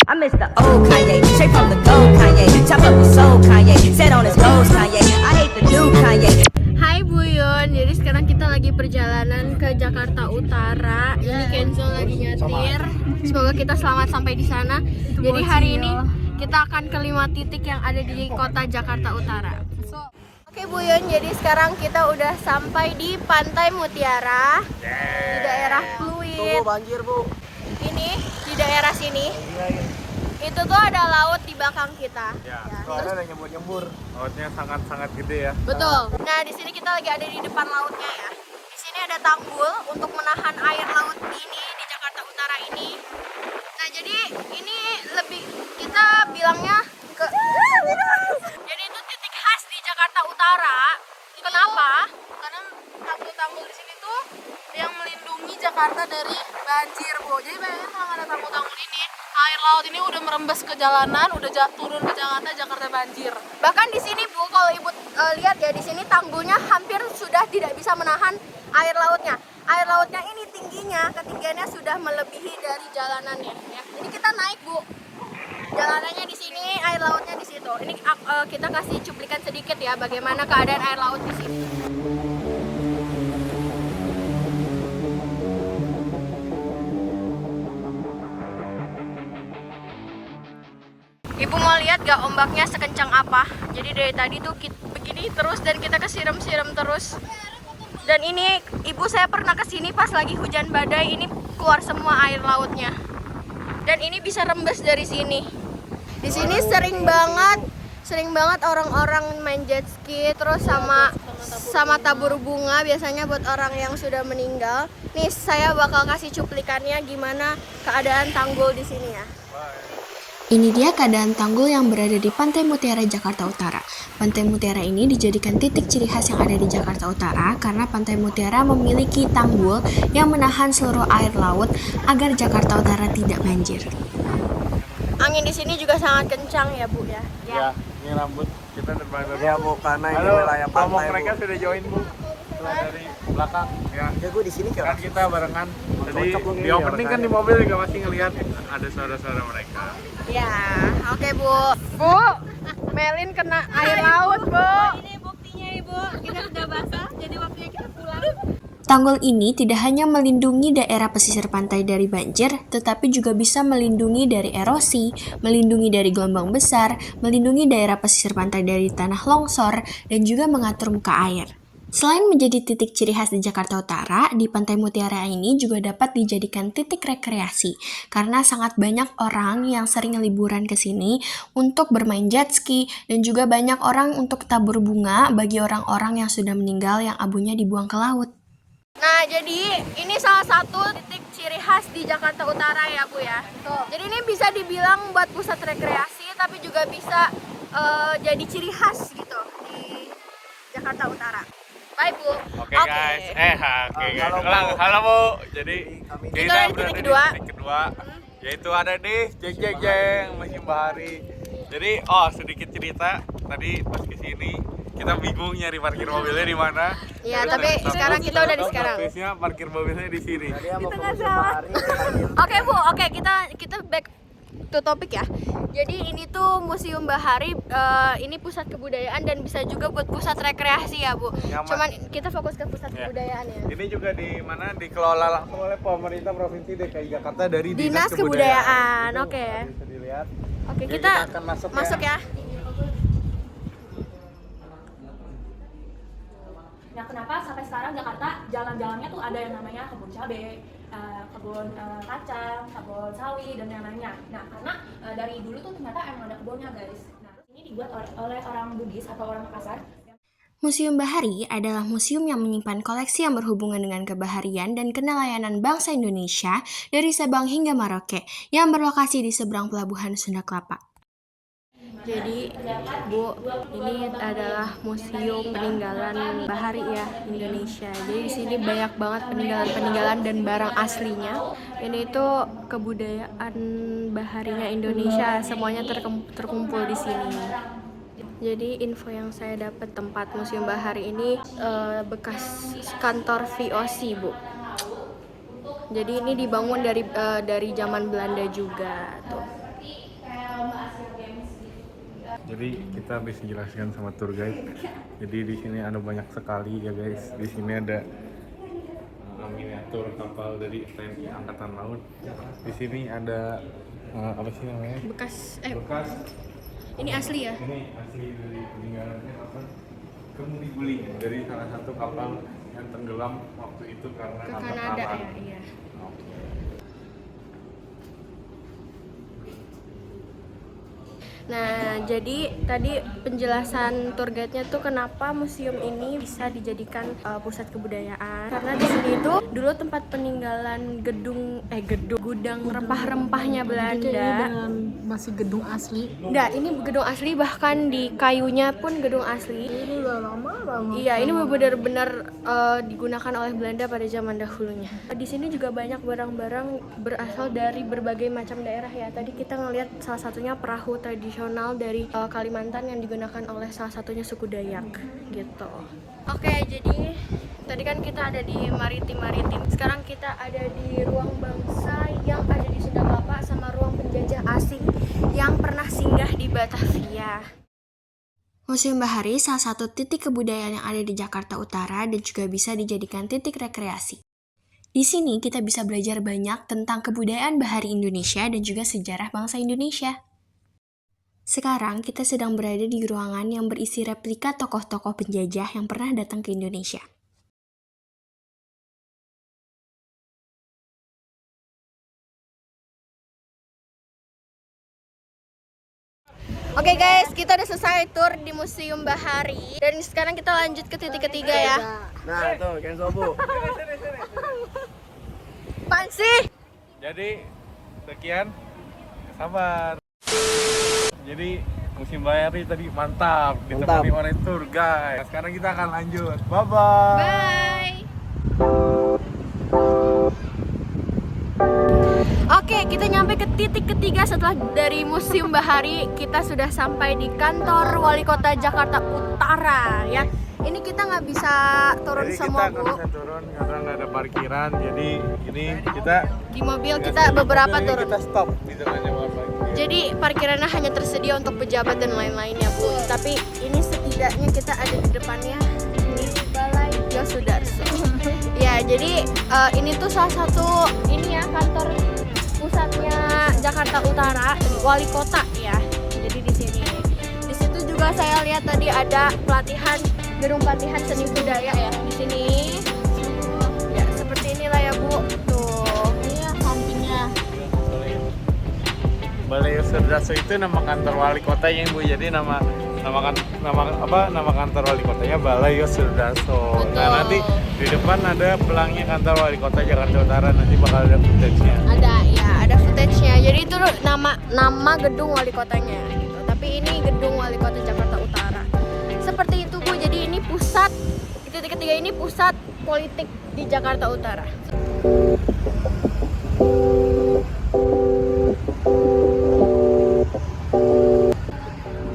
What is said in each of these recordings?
I miss the old Kanye, straight from the gold Kanye. Chop up his soul Kanye, set on his goals Kanye. I hate the new Kanye. Hai Buyun, jadi sekarang kita lagi perjalanan ke Jakarta Utara. Ini Kenzo lagi nyetir. Semoga kita selamat sampai di sana. Jadi hari ini kita akan ke 5 titik yang ada di kota Jakarta Utara. Oke Buyun, jadi sekarang kita udah sampai di Pantai Mutiara di daerah Pluit. Tunggu banjir bu. Ini di daerah sini. Itu tuh ada laut di belakang kita. Ya. Terus Ada nyembur-nyembur. Lautnya sangat-sangat gede ya. betul. Nah, di sini kita lagi ada di depan lautnya ya. Di sini ada tanggul untuk menahan air laut ini di Jakarta Utara ini. Nah, jadi ini lebih kita bilangnya ke jadi itu titik khas di Jakarta Utara. Kenapa? Karena tanggul-tanggul di sini tuh yang melindungi Jakarta dari banjir, Bu. Jadi bayangin kalau nggak ada tanggul-tanggul ini, air laut ini udah merembes ke jalanan, udah turun ke Jakarta banjir. Bahkan di sini Bu, kalau Ibu lihat ya, di sini tanggulnya hampir sudah tidak bisa menahan air lautnya. Air lautnya ini tingginya, ketinggiannya sudah melebihi dari jalanannya ya. Ini kita naik Bu. Jalanannya di sini, air lautnya di situ. Ini kita kasih cuplikan sedikit ya bagaimana keadaan air laut di sini. Ibu mau lihat gak ombaknya sekencang apa? Jadi dari tadi tuh begini terus dan kita kesiram-siram terus. Dan ini ibu saya pernah kesini pas lagi hujan badai, ini keluar semua air lautnya. Dan ini bisa rembes dari sini. Di sini sering banget orang-orang main jet ski terus sama tabur bunga biasanya buat orang yang sudah meninggal. Nih saya bakal kasih cuplikannya gimana keadaan tanggul di sini ya. Ini dia keadaan tanggul yang berada di Pantai Mutiara, Jakarta Utara. Pantai Mutiara ini dijadikan titik ciri khas yang ada di Jakarta Utara karena Pantai Mutiara memiliki tanggul yang menahan seluruh air laut agar Jakarta Utara tidak banjir. Angin di sini juga sangat kencang ya Bu ya. Ya, ini rambut kita terbang dari. Ya bu, karena ini Halo, wilayah kelompok pantai mereka bu. sudah join bu. Setelah dari belakang ya. Ya gue di sini Kan kayak kita barengan. Jadi cocok lu di ini ya, opening kan makanya. di mobil juga masih ngelihat ada suara-suara mereka. Ya, oke Bu. Bu, Melin kena air laut Bu. Ini buktinya, Ibu. Kita sudah basah, jadi waktunya kita pulang. Tanggul ini tidak hanya melindungi daerah pesisir pantai dari banjir, tetapi juga bisa melindungi dari erosi, melindungi dari gelombang besar, melindungi daerah pesisir pantai dari tanah longsor, dan juga mengatur muka air. Selain menjadi titik ciri khas di Jakarta Utara, di Pantai Mutiara ini juga dapat dijadikan titik rekreasi karena sangat banyak orang yang sering liburan ke sini untuk bermain jet ski dan juga banyak orang untuk tabur bunga bagi orang-orang yang sudah meninggal yang abunya dibuang ke laut. Nah, jadi ini salah satu titik ciri khas di Jakarta Utara ya Bu ya. Jadi ini bisa dibilang buat pusat rekreasi tapi juga bisa jadi ciri khas gitu di Jakarta Utara. Bye Bu. Oke guys, oke guys. halo, Bu. Halo Bu. Jadi Kita kita di titik berada di kedua. titik kedua, yaitu ada di jeng Museum Bahari. Jadi sedikit cerita tadi pas kesini kita bingung nyari parkir mobilnya di mana. Ya, Terus tapi ternyata sekarang kita udah di sekarang. Location-nya parkir mobilnya di sini. dia mau ke musim bahari. Oke Bu, oke kita back to topik ya. Jadi ini tuh Museum Bahari, ini pusat kebudayaan dan bisa juga buat pusat rekreasi ya Bu. Nyaman. Cuman kita fokus ke pusat Ya. kebudayaan ya. Ini juga di mana dikelola langsung oleh pemerintah Provinsi DKI Jakarta dari Dinas Kebudayaan, Itu oke. Bisa dilihat. Oke, Ya, kita akan masuk ya. Nah, kenapa sampai sekarang Jakarta jalan-jalannya tuh ada yang namanya kebun cabai, kebun kacang, kebun sawi, dan yang lainnya. Nah, karena dari dulu tuh ternyata emang ada kebunnya, guys. Nah, ini dibuat oleh orang Bugis atau orang Makassar. Museum Bahari adalah museum yang menyimpan koleksi yang berhubungan dengan kebaharian dan kenelayanan bangsa Indonesia dari Sabang hingga Merauke yang berlokasi di seberang pelabuhan Sunda Kelapa. Jadi Bu, ini adalah museum peninggalan bahari ya Indonesia. Jadi di sini banyak banget peninggalan-peninggalan dan barang aslinya. Ini tuh kebudayaan baharinya Indonesia, semuanya terkumpul di sini. Jadi info yang saya dapat tempat Museum Bahari ini bekas kantor VOC Bu. Jadi ini dibangun dari zaman Belanda juga tuh. Jadi kita bisa jelaskan sama tour guide. Jadi di sini ada banyak sekali ya guys. Di sini ada miniatur kapal dari TNI Angkatan Laut. Di sini ada apa sih namanya? Bekas Bekas. ini asli ya. Ini asli dari peninggalannya kapal Kemudi Guling dari salah satu kapal yang tenggelam waktu itu karena Ke nabrak Kanada lawan. ya, iya. Nah, jadi tadi penjelasan tour guide-nya tuh kenapa museum ini bisa dijadikan pusat kebudayaan. Karena di sini tuh dulu tempat peninggalan gudang rempah-rempahnya Belanda. Masih gedung asli. Enggak, ini gedung asli, bahkan di kayunya pun gedung asli. Ini udah lama banget. Iya, ini benar-benar digunakan oleh Belanda pada zaman dahulunya. Di sini juga banyak barang-barang berasal dari berbagai macam daerah ya. Tadi kita ngelihat salah satunya perahu tradisional dari Kalimantan yang digunakan oleh salah satunya suku Dayak gitu. Oke, jadi tadi kan kita ada di maritim. Sekarang kita ada di ruang bangsa yang ada di Sunda Kelapa sama ruang penjajah asing yang pernah singgah di Batavia. Museum Bahari salah satu titik kebudayaan yang ada di Jakarta Utara dan juga bisa dijadikan titik rekreasi. Di sini kita bisa belajar banyak tentang kebudayaan Bahari Indonesia dan juga sejarah bangsa Indonesia. Sekarang kita sedang berada di ruangan yang berisi replika tokoh-tokoh penjajah yang pernah datang ke Indonesia. Oke guys, kita udah selesai tour di Museum Bahari dan sekarang kita lanjut ke titik ketiga ya. Nah, tuh, Kensobu. Apaan sih? Jadi sekian, sabar. Jadi Museum Bahari tadi mantap, ditemani oleh tour guide. Sekarang kita akan lanjut. Bye bye. Bye. Oke, kita nyampe ke titik ketiga setelah dari Museum Bahari. Kita sudah sampai di kantor Wali Kota Jakarta Utara ya. Ini kita nggak bisa turun Jadi semua kita nggak bisa turun karena nggak ada parkiran. Jadi ini kita di mobil kita beberapa mobil turun. Kita stop di tengahnya Bapak. Jadi parkirannya hanya tersedia untuk pejabat dan lain-lainnya Bu. Tapi ini setidaknya kita ada di depannya di Balai Yosudarso. Ya, jadi ini tuh salah satu ini ya kantor pusatnya Jakarta Utara, Wali Kota ya. Jadi di sini. Di situ juga saya lihat tadi ada gedung pelatihan seni budaya ya di sini. Ya, seperti inilah ya Bu. Tuh, ini ya sampingnya. Balai Yosudarso itu nama kantor wali kotanya Bu. Jadi nama kantor wali kotanya Balai Yosudarso. Nah, nanti di depan ada pelangnya kantor wali kota Jakarta Utara, nanti bakal ada footage-nya. Ada footage-nya. Jadi itu nama gedung wali kotanya gitu. Tapi ini gedung wali kota Jakarta Utara. Seperti itu Bu. Jadi ini pusat titik ketiga ini pusat politik di Jakarta Utara.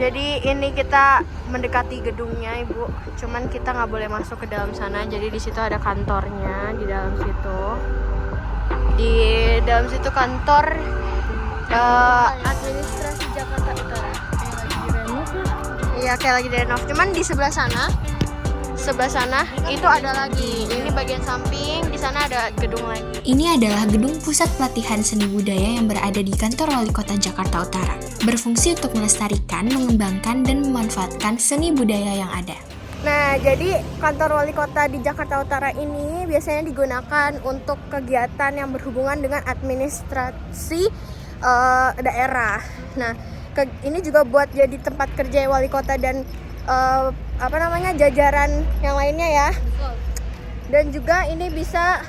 Jadi ini kita mendekati gedungnya Ibu, cuman kita nggak boleh masuk ke dalam sana. Jadi di situ ada kantornya di dalam situ. Di dalam situ kantor administrasi Jakarta Utara. Iya kayak lagi direnov. Cuman di sebelah sana itu ada lagi. Ini bagian samping, di sana ada gedung lagi. Ini adalah gedung pusat pelatihan seni budaya yang berada di kantor Wali Kota Jakarta Utara. Berfungsi untuk melestarikan, mengembangkan, dan memanfaatkan seni budaya yang ada. Nah, jadi kantor wali kota di Jakarta Utara ini biasanya digunakan untuk kegiatan yang berhubungan dengan administrasi daerah. Nah, ini juga buat jadi tempat kerja wali kota dan jajaran yang lainnya ya. Dan juga ini bisa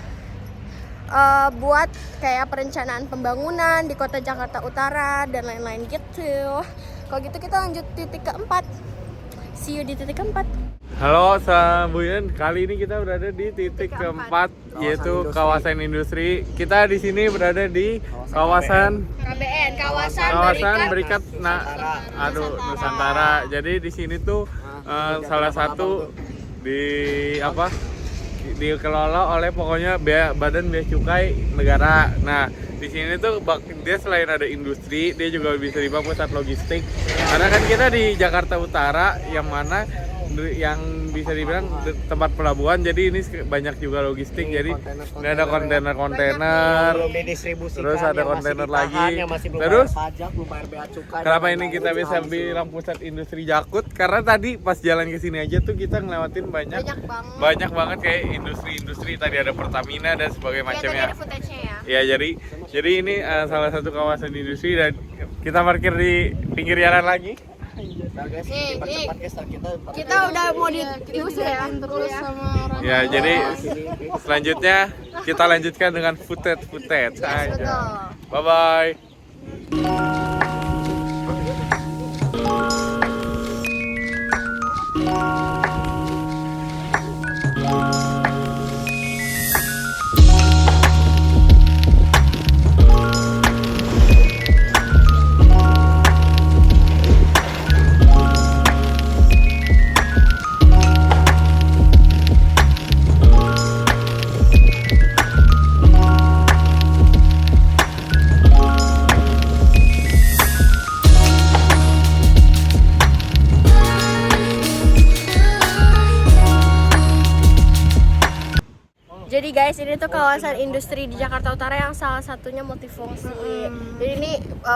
buat kayak perencanaan pembangunan di kota Jakarta Utara dan lain-lain gitu. Kalau gitu kita lanjut titik keempat. See you di titik keempat. Halo Sambuyan, kali ini kita berada di titik keempat yaitu kawasan industri. Kita di sini berada di kawasan Berikat Nusantara. Jadi di sini tuh salah satu dikelola oleh pokoknya Badan Bea Cukai Negara. Nah, di sini tuh dia selain ada industri, dia juga bisa dibilang pusat logistik. Karena kan kita di Jakarta Utara yang mana yang bisa dibilang tempat pelabuhan, jadi ini banyak juga logistik. Jadi ini ada kontainer-kontainer, belum didistribusikan, terus ada yang kontainer masih ditahan, lagi. yang masih belum Terus bayar pajak, belum bayar bea cukai. kenapa ini kita bisa bilang pusat industri Jakut? Karena tadi pas jalan ke sini aja tuh kita ngelewatin banyak banget kayak industri-industri. Tadi ada Pertamina dan sebagainya macamnya. Ada footage-nya ya. Ya, jadi ini salah satu kawasan industri dan kita parkir di pinggir jalan lagi. Nah, guys, Nih, cepat guys, Kita udah mau diusir ya. terus sama orang. Ya, jadi selanjutnya kita lanjutkan dengan footage aja. Betul. Bye bye. Jadi guys, ini tuh kawasan industri di Jakarta Utara yang salah satunya multifungsi. Jadi ini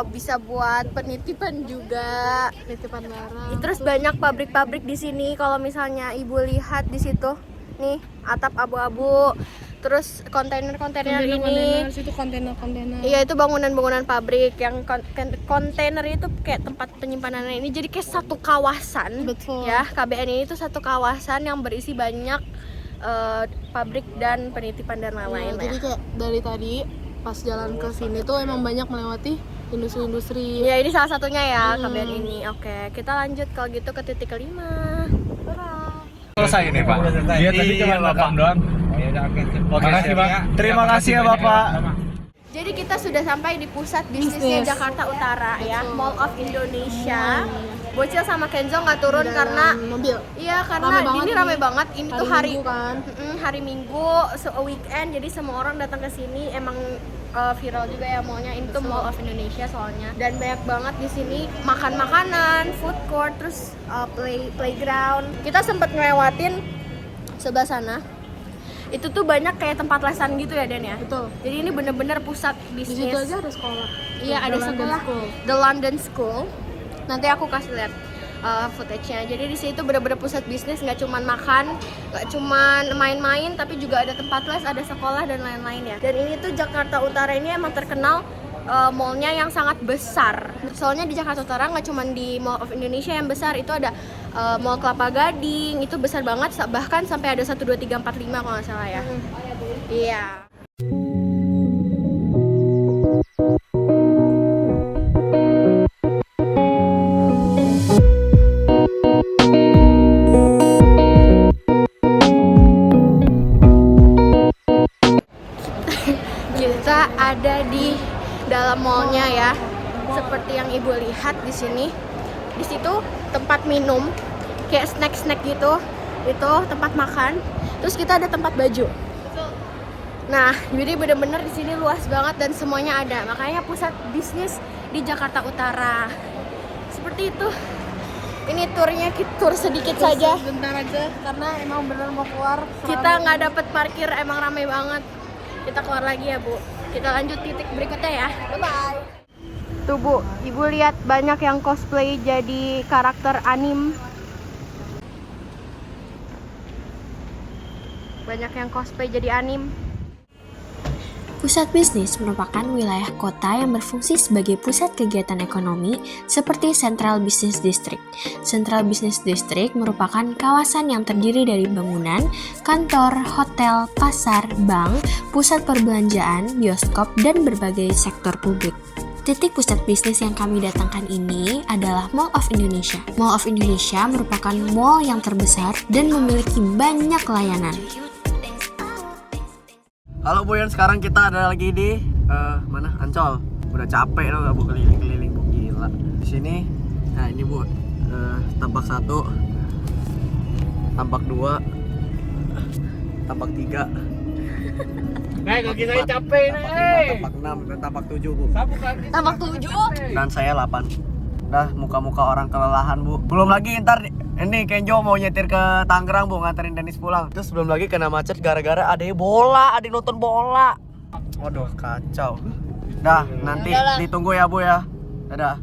bisa buat penitipan juga, Titipan barang. terus banyak pabrik-pabrik di sini. Kalau misalnya ibu lihat di situ, nih atap abu-abu, terus kontainer-kontainer ini. Situ kontainer-kontainer. Iya, itu bangunan-bangunan pabrik yang kontainer itu kayak tempat penyimpanannya ini. Jadi kayak satu kawasan. Betul. Ya, KBN ini tuh satu kawasan yang berisi banyak pabrik dan penitipan dan lain-lain. Jadi kayak dari tadi pas jalan ke sini tuh emang banyak melewati industri-industri. Ya, ini salah satunya ya KBN ini. Oke, kita lanjut kalau gitu ke titik kelima. Selesai nih Pak. Dia tadi cuma rekam doang. Oke, makasih Pak. Terima kasih ya Bapak. Jadi kita sudah sampai di pusat bisnisnya Jakarta Utara ya, Mall of Indonesia. Bocil sama Kenzo nggak turun karena mobil. iya, karena ini rame banget. Ini tuh hari Minggu kan. hari Minggu, weekend, jadi semua orang datang ke sini. Emang viral juga ya mallnya. Ini tuh Mall of Indonesia soalnya. Dan banyak banget di sini makan makanan, food court, terus playground. Kita sempat ngelewatin sebelah sana. Itu tuh banyak kayak tempat lesan gitu ya, Dan ya. Betul. Jadi ini bener-bener pusat Di bisnis. situ aja ada sekolah. Iya, ada London sekolah. School. The London School. Nanti aku kasih lihat footage-nya. Jadi di situ bener-bener pusat bisnis, nggak cuman makan, nggak cuman main-main, tapi juga ada tempat les, ada sekolah dan lain-lain ya. Dan ini tuh Jakarta Utara ini emang terkenal mallnya yang sangat besar. Soalnya di Jakarta Utara nggak cuma di Mall of Indonesia yang besar, itu ada Mall Kelapa Gading, itu besar banget, bahkan sampai ada 1, 2, 3, 4, 5 kalau nggak salah ya. Iya. Kita ada di dalam mallnya ya, seperti yang ibu lihat di sini. Di situ tempat minum, kayak snack gitu. Itu tempat makan. Terus kita ada tempat baju. Nah, jadi bener-bener di sini luas banget dan semuanya ada. Makanya pusat bisnis di Jakarta Utara. Seperti itu. Ini turnya, tur sedikit saja. Bentar aja karena emang bener mau keluar. Kita nggak dapet parkir, emang rame banget. Kita keluar lagi ya, Bu. Kita lanjut titik berikutnya ya. Bye-bye. Tuh, Bu. Ibu lihat banyak yang cosplay jadi karakter anime. Banyak yang cosplay jadi anime. Pusat bisnis merupakan wilayah kota yang berfungsi sebagai pusat kegiatan ekonomi seperti Central Business District. Central Business District merupakan kawasan yang terdiri dari bangunan, kantor, hotel, pasar, bank, pusat perbelanjaan, bioskop, dan berbagai sektor publik. Titik pusat bisnis yang kami datangkan ini adalah Mall of Indonesia. Mall of Indonesia merupakan mall yang terbesar dan memiliki banyak layanan. Halo Bu Yan, sekarang kita ada lagi di mana? Ancol. Udah capek loh gak Bu keliling-keliling Bu, gila. Di sini, nah ini Bu, tampak 1, tampak 2, tampak 3. Nih, kaki saya capek nih. Tapak 6 dan tapak 7 bu. Sapu kaki. Tapak 7. Dan saya 8. Dah muka-muka orang kelelahan bu. Belum lagi ntar ini Kenjo mau nyetir ke Tangerang bu, nganterin Dennis pulang. Terus belum lagi kena macet gara-gara ada bola, ada nonton bola. Waduh kacau. Dah nanti ditunggu ya bu ya. Dadah.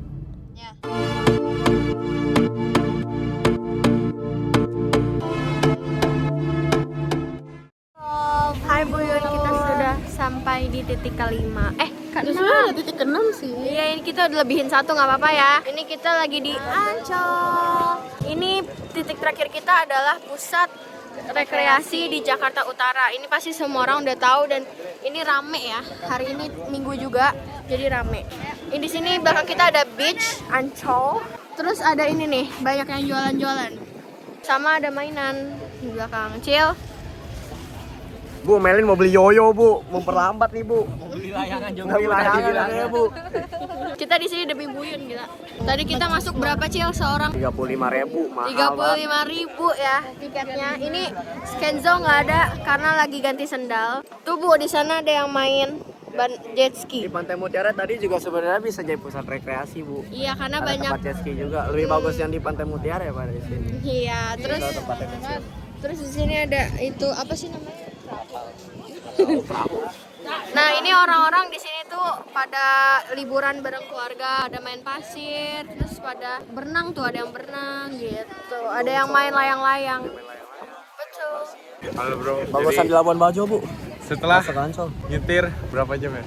Hai Buyun, kita sudah sampai di titik kelima. Justru ada titik ke-6 sih. Iya, ini kita udah lebihin 1, nggak apa-apa ya. Ini kita lagi di Ancol. Ini titik terakhir kita adalah pusat rekreasi di Jakarta Utara. Ini pasti semua orang udah tahu dan ini rame ya. Hari ini Minggu juga, jadi rame. Ini di sini belakang kita ada beach Ancol. Terus ada ini nih, banyak yang jualan-jualan. Sama ada mainan di belakang. Chill. Bu, Melin mau beli yoyo bu, memperlambat nih bu. Mau beli layangan juga. Beli layangan ya bu. Kita di sini demi Buyun gila. Tadi kita masuk berapa Cil seorang? 35.000 mahal. 35.000 ya tiketnya. Ini Skenzo nggak ada karena lagi ganti sendal. Tuh Bu, di sana ada yang main jet ski. Di Pantai Mutiara tadi juga sebenarnya bisa jadi pusat rekreasi bu. Iya, karena Ada banyak. tempat jet ski juga. Lebih bagus yang di Pantai Mutiara ya pada di sini. Iya, terus Tempatnya kecil. terus di sini ada itu apa sih namanya? Nah, ini orang-orang di sini tuh pada liburan bareng keluarga, ada main pasir, terus pada berenang tuh, ada yang berenang gitu. Ada yang main layang-layang. Betul. Halo bro. Bagusan di Labuan Bajo bu. Setelah Masuk Ancol. nyetir berapa jam ya?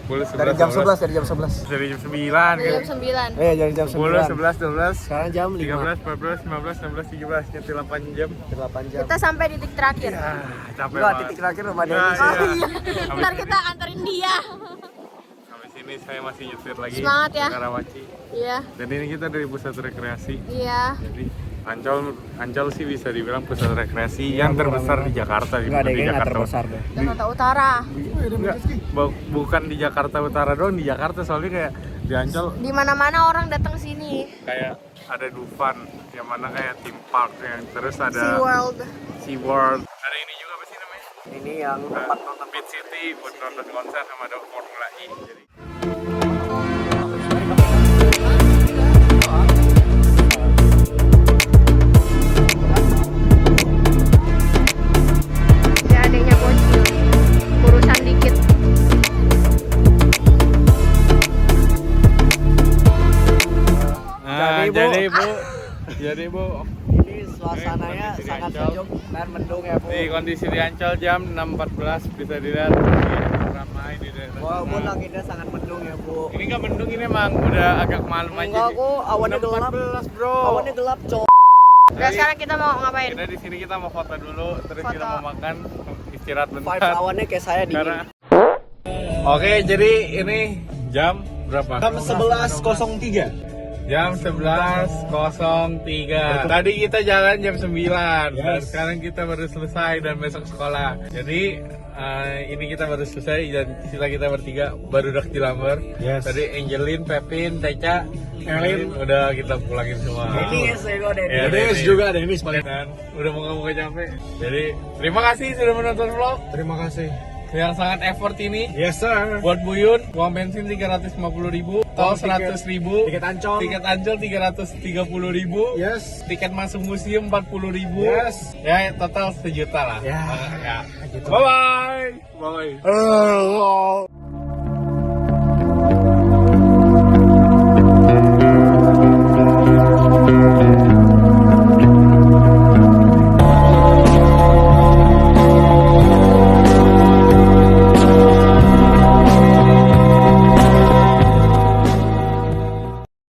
10, Dari jam 11, dari jam 11. Dari jam 9 Dari kan? jam 9. Dari jam 10, 9. 11, 12, Sekarang jam 5. 13, 14, 15, 16, 17, nyetir 8 jam. 8 jam. Kita sampai di titik terakhir. Ya, capek Enggak, banget. titik terakhir rumah Nah, Dennis. iya. Ntar kita anterin dia. Sampai sini saya masih nyetir lagi. Semangat ya. Ke Karawaci. Iya, Dan ini kita dari pusat rekreasi. iya. Jadi Ancol sih bisa dibilang pusat rekreasi yang terbesar di Jakarta. Enggak ada di yang Jakarta terbesar deh. Jakarta Utara. Enggak, bukan di Jakarta Utara doang, di Jakarta soalnya kayak di Ancol Di mana-mana orang datang sini. kayak ada Dufan yang mana kayak theme park yang terus ada SeaWorld. SeaWorld. Ada ini juga apa sih namanya? Ini yang tempat nonton. Beat City buat nonton konser sama ada Formula E. Jadi Ya adanya bocil. Urusan dikit. Jadi bu, Ini suasananya kondisi di sangat Ancol. sejuk dan mendung ya bu. di kondisi di Ancol jam 6.14 bisa dilihat ramai di daerah. Walaupun langitnya sangat mendung ya bu. Ini nggak mendung, ini emang udah agak malam aja. Enggak kok, awannya gelap. 6.14 bro. Awannya gelap cowok. Nah, sekarang kita mau ngapain? Kita di sini kita mau foto dulu, terus kita Foto. mau makan, istirahat Vibes bentar. awannya kayak saya dingin. Karena Oke, jadi ini jam berapa? Jam 11.03. Jam 11.03. Tadi kita jalan jam 9 dan sekarang kita baru selesai dan besok sekolah. Jadi ini kita baru selesai dan sisa kita bertiga baru dak di Lamber. Tadi Angelin, Pepin, Teca, Elin udah kita pulangin semua. Dennis ya gue Ya, Dennis. Dennis paling dan udah muka-muka capek. Jadi terima kasih sudah menonton vlog. Terima kasih. Yang sangat effort ini. Yes sir. Buat Buyun, uang bensin 350.000, tol 100.000, Tiket Ancol. tiket Ancol 330.000, Yes. tiket masuk museum 40.000, Yes. ya total 1 juta lah. Ya. Ya. Gitu. Bye bye. Bye.